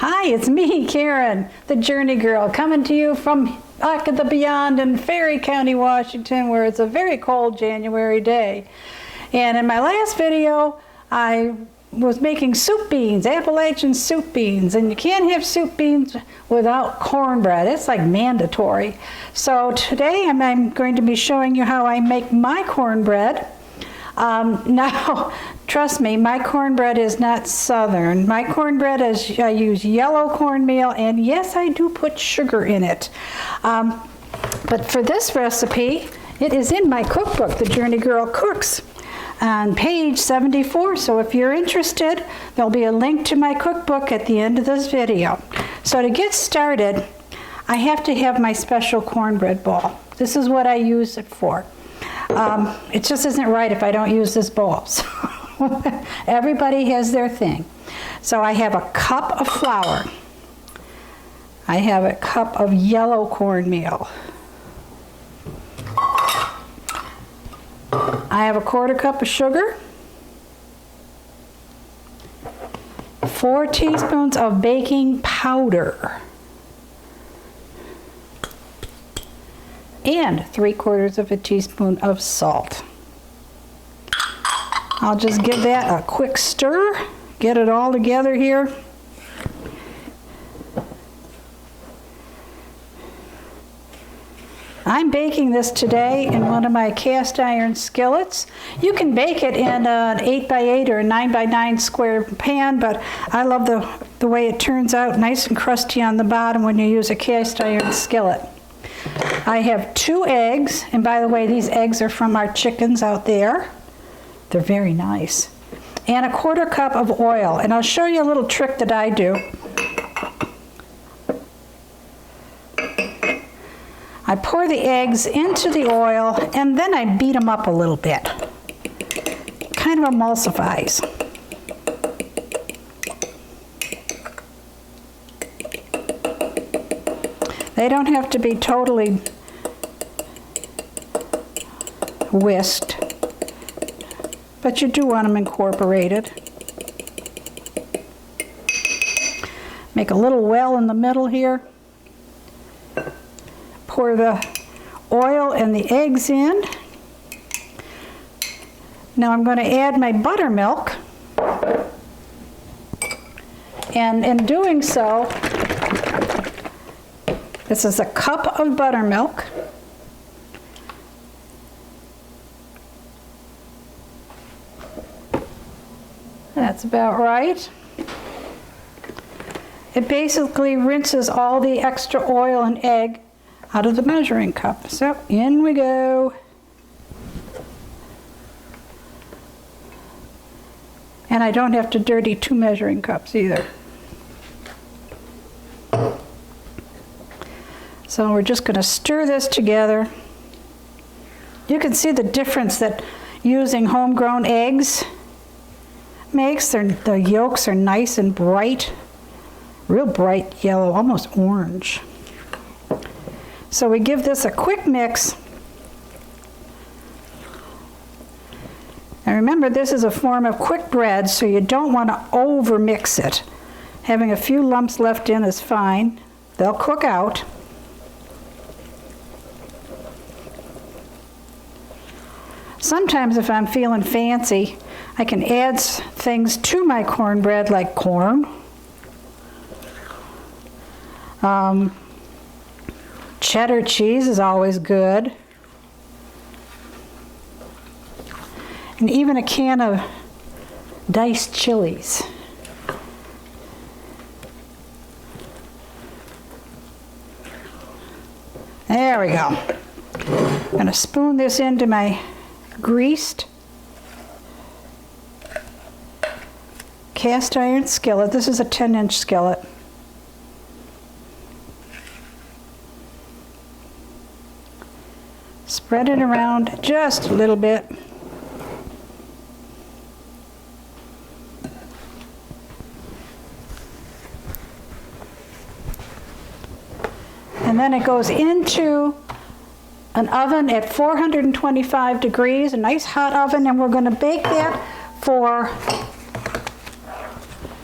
Hi, it's me, Karen, the Journey Girl, coming to you from back at the beyond in Ferry County, Washington, where it's a very cold January day. And in my last video, I was making soup beans, Appalachian soup beans, and you can't have soup beans without cornbread. It's like mandatory. So today I'm going to be showing you how I make my cornbread. Now, trust me, my cornbread is not southern. My cornbread is, I use yellow cornmeal, and yes, I do put sugar in it. But for this recipe, it is in my cookbook, The Journey Girl Cooks, on page 74. So if you're interested, there'll be a link to my cookbook at the end of this video. So to get started, I have to have my special cornbread bowl. This is what I use it for. It just isn't right if I don't use this bowl. So everybody has their thing. So I have a cup of flour. I have a cup of yellow cornmeal. I have a 1/4 cup of sugar. 4 teaspoons of baking powder. And 3/4 teaspoon of salt. I'll just give that a quick stir, get it all together here. I'm baking this today in one of my cast iron skillets. You can bake it in an 8x8 or a 9x9 square pan, but I love the way it turns out, nice and crusty on the bottom when you use a cast iron skillet. I have 2 eggs, and by the way, these eggs are from our chickens out there. They're very nice. And a 1/4 cup of oil, and I'll show you a little trick that I do. I pour the eggs into the oil, and then I beat them up a little bit. Kind of emulsifies. They don't have to be totally whisked, but you do want them incorporated. Make a little well in the middle here. Pour the oil and the eggs in. Now I'm going to add my buttermilk, and in doing so, this is a cup of buttermilk. That's about right. It basically rinses all the extra oil and egg out of the measuring cup. So in we go. And I don't have to dirty 2 measuring cups either. So we're just going to stir this together. You can see the difference that using homegrown eggs makes. The yolks are nice and bright, real bright yellow, almost orange. So we give this a quick mix. And remember, this is a form of quick bread, so you don't want to over mix it. Having a few lumps left in is fine. They'll cook out. Sometimes if I'm feeling fancy, I can add things to my cornbread like corn, cheddar cheese is always good, and even a can of diced chilies. There we go. I'm going to spoon this into my greased cast iron skillet. This is a 10-inch skillet. Spread it around just a little bit. And then it goes into an oven at 425 degrees, a nice hot oven, and we're going to bake that for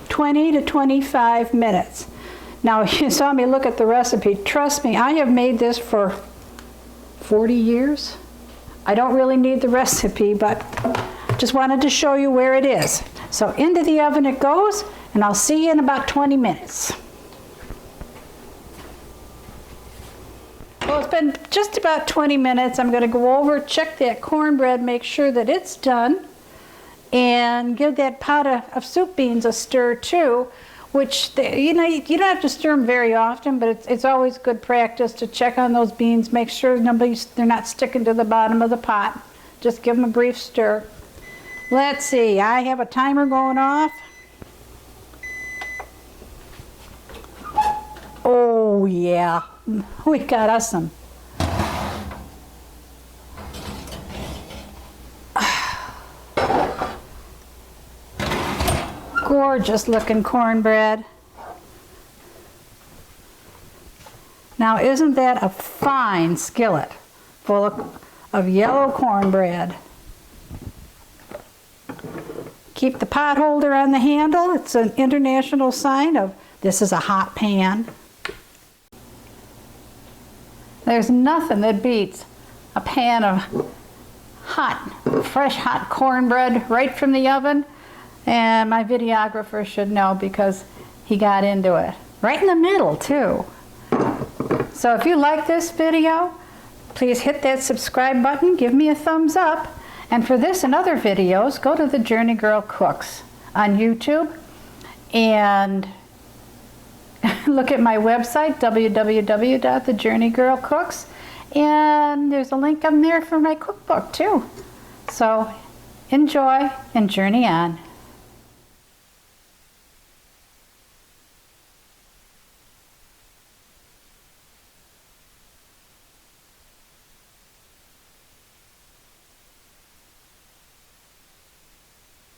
20 to 25 minutes. Now, you saw me look at the recipe. Trust me, I have made this for 40 years. I don't really need the recipe, but just wanted to show you where it is. So into the oven it goes, and I'll see you in about 20 minutes. Well, it's been just about 20 minutes. I'm going to go over, check that cornbread, make sure that it's done, and give that pot of soup beans a stir too, which, you don't have to stir them very often, but it's always good practice to check on those beans, make sure they're not sticking to the bottom of the pot. Just give them a brief stir. Let's see, I have a timer going off. Oh yeah, we got us some. Gorgeous looking cornbread. Now isn't that a fine skillet full of yellow cornbread? Keep the pot holder on the handle. It's an international sign of this is a hot pan. There's nothing that beats a pan of fresh hot cornbread right from the oven. And my videographer should know because he got into it. Right in the middle too. So if you like this video, please hit that subscribe button, give me a thumbs up. And for this and other videos, go to The Journey Girl Cooks on YouTube and look at my website, www.thejourneygirlcooks, and there's a link on there for my cookbook too. So enjoy and journey on.